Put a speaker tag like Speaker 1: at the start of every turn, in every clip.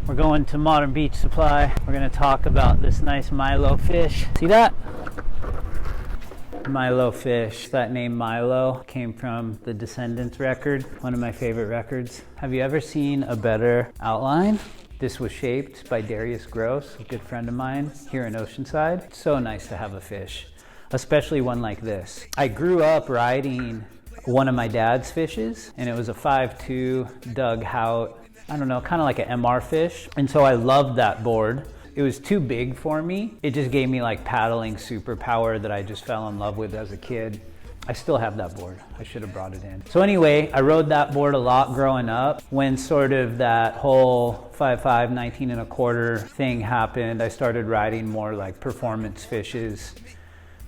Speaker 1: We're going to Modern Beach Supply. We're gonna talk about this nice MILO fish. See that? MILO Fish. That name Milo came from the Descendants record, one of my favorite records. Have you ever seen a better outline? This was shaped by Darius Gross, a good friend of mine here in Oceanside. It's so nice to have a fish, especially one like this. I grew up riding one of my dad's fishes, and it was a 5'2" Doug Hout, I don't know, kind of like an MR fish. And so I loved that board. It was too big for me. It just gave me like paddling superpower that I just fell in love with as a kid. I still have that board. I should have brought it in. So anyway, I rode that board a lot growing up. When sort of that whole 5'5", 19 1/4 thing happened, I started riding more like performance fishes,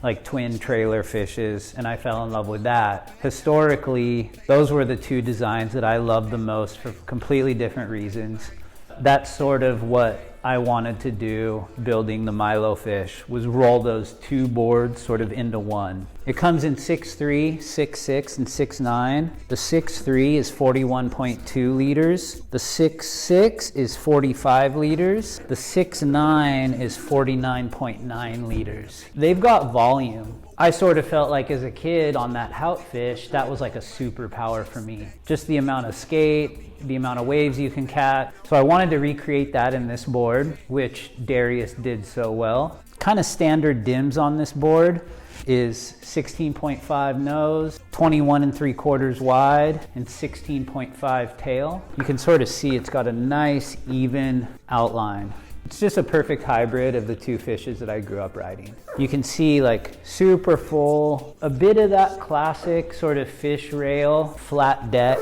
Speaker 1: like twin trailer fishes, and I fell in love with that. Historically, those were the two designs that I loved the most for completely different reasons. That's sort of what I wanted to do building the MILO Fish, was roll those two boards sort of into one. It comes in 6'3", 6'6", and 6'9". The 6'3" is 41.2 liters. The 6'6" is 45 liters. The 6'9" is 49.9 liters. They've got volume. I sort of felt like as a kid on that Hout fish, that was like a superpower for me. Just the amount of skate, the amount of waves you can catch. So I wanted to recreate that in this board, which Darius did so well. Kind of standard dims on this board is 16.5 nose, 21 3/4 wide, and 16.5 tail. You can sort of see it's got a nice even outline. It's just a perfect hybrid of the two fishes that I grew up riding. You can see like super full, a bit of that classic sort of fish rail, flat deck,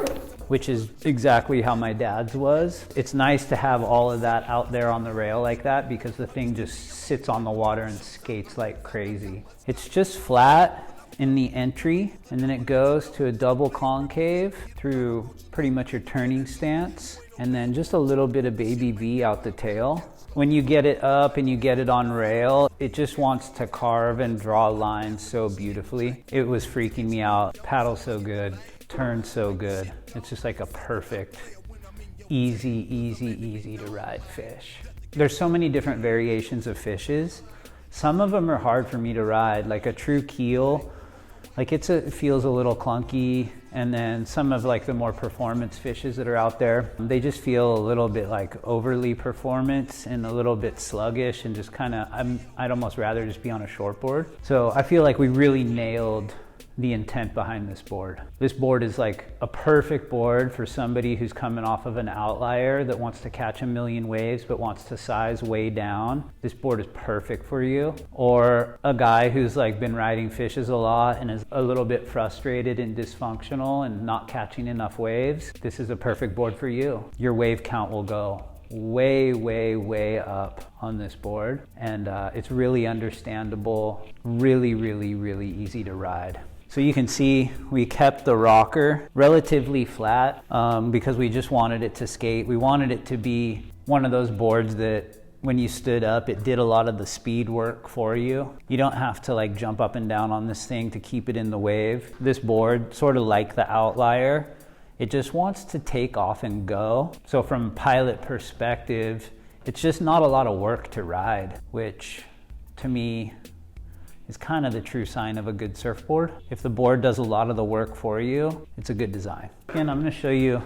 Speaker 1: which is exactly how my dad's was. It's nice to have all of that out there on the rail like that because the thing just sits on the water and skates like crazy. It's just flat in the entry, and then it goes to a double concave through pretty much your turning stance, and then just a little bit of baby V out the tail. When you get it up and you get it on rail, it just wants to carve and draw lines so beautifully. It was freaking me out. Paddle so good, turn so good. It's just like a perfect, easy to ride fish. There's so many different variations of fishes. Some of them are hard for me to ride, like a true keel. Like it feels a little clunky, and then some of like the more performance fishes that are out there, they just feel a little bit like overly performance and a little bit sluggish, and just kind of, I'd almost rather just be on a shortboard. So I feel like we really nailed the intent behind this board. This board is like a perfect board for somebody who's coming off of an outlier that wants to catch a million waves but wants to size way down. This board is perfect for you. Or a guy who's like been riding fishes a lot and is a little bit frustrated and dysfunctional and not catching enough waves. This is a perfect board for you. Your wave count will go way up on this board, and it's really understandable, really easy to ride. So you can see we kept the rocker relatively flat because we just wanted it to skate. We wanted it to be one of those boards that when you stood up, it did a lot of the speed work for you. You don't have to like jump up and down on this thing to keep it in the wave. This board, sort of like the outlier, it just wants to take off and go. So from a pilot perspective, it's just not a lot of work to ride, which to me is kind of the true sign of a good surfboard. If the board does a lot of the work for you, it's a good design. And I'm gonna show you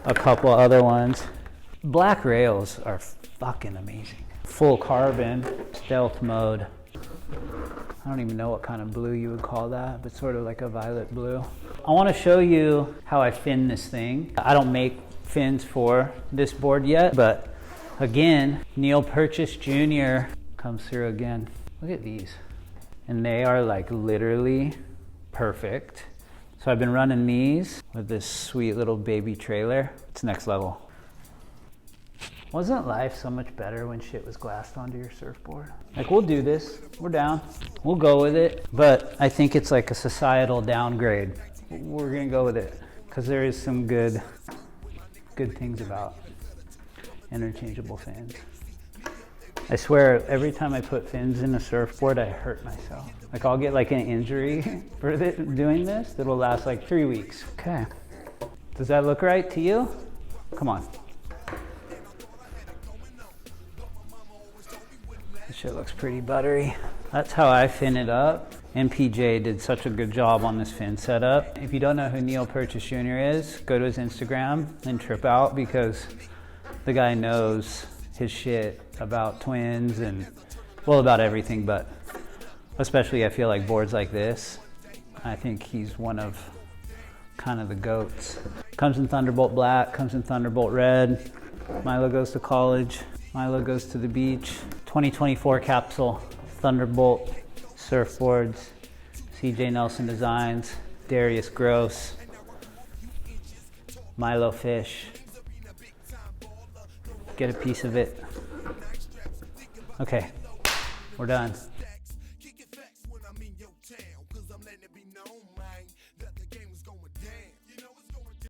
Speaker 1: a couple other ones. Black rails are fucking amazing. Full carbon, stealth mode. I don't even know what kind of blue you would call that, but sort of like a violet blue. I wanna show you how I fin this thing. I don't make fins for this board yet, but again, Neil Purchase Jr. comes through again. Look at these. And they are like literally perfect. So I've been running these with this sweet little baby trailer. It's next level. Wasn't life so much better when shit was glassed onto your surfboard? Like, we'll do this, we're down, we'll go with it, but I think it's like a societal downgrade. We're gonna go with it, because there is some good things about interchangeable fins. I swear, every time I put fins in a surfboard, I hurt myself. Like, I'll get like an injury for doing this that'll last like 3 weeks. Okay. Does that look right to you? Come on. Shit looks pretty buttery. That's how I fin it up. MPJ did such a good job on this fin setup. If you don't know who Neil Purchase Jr. is, go to his Instagram and trip out, because the guy knows his shit about twins and, well, about everything, but especially I feel like boards like this. I think he's one of kind of the goats. Comes in Thunderbolt black, comes in Thunderbolt red. Milo goes to college, Milo goes to the beach. 2024 capsule, Thunderbolt Surfboards, CJ Nelson Designs, Darius Gross, MILO Fish. Get a piece of it. Okay, we're done.